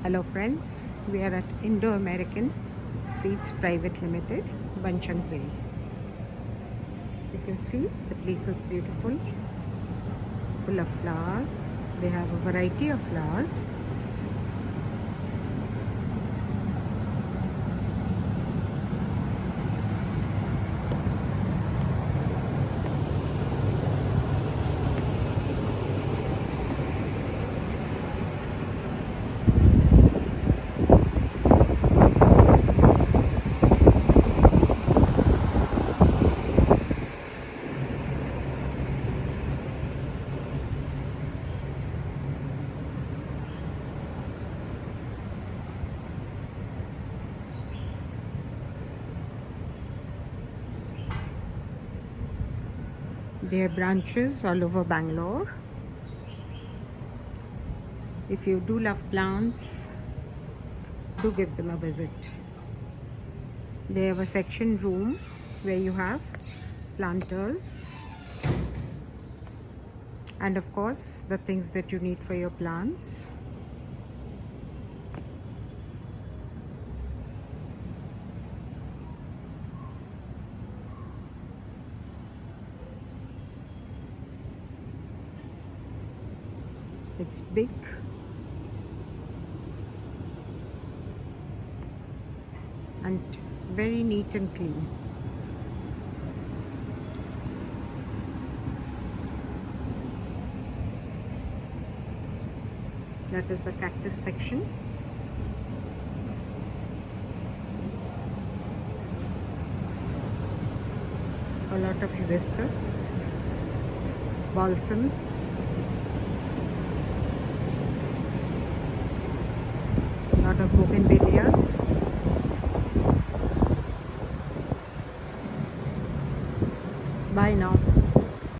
Hello friends, we are at American Seeds Pvt.Ltd, Banshankari. You can see the place is beautiful, full of flowers. They have a variety of flowers. There are branches all over Bangalore. If you do love plants, do give them a visit. They have a section room where you have planters and of course the things that you need for your plants. It's big and very neat and clean. That is the cactus section. A lot of hibiscus, balsams, a lot of bougainvilleas. Bye now.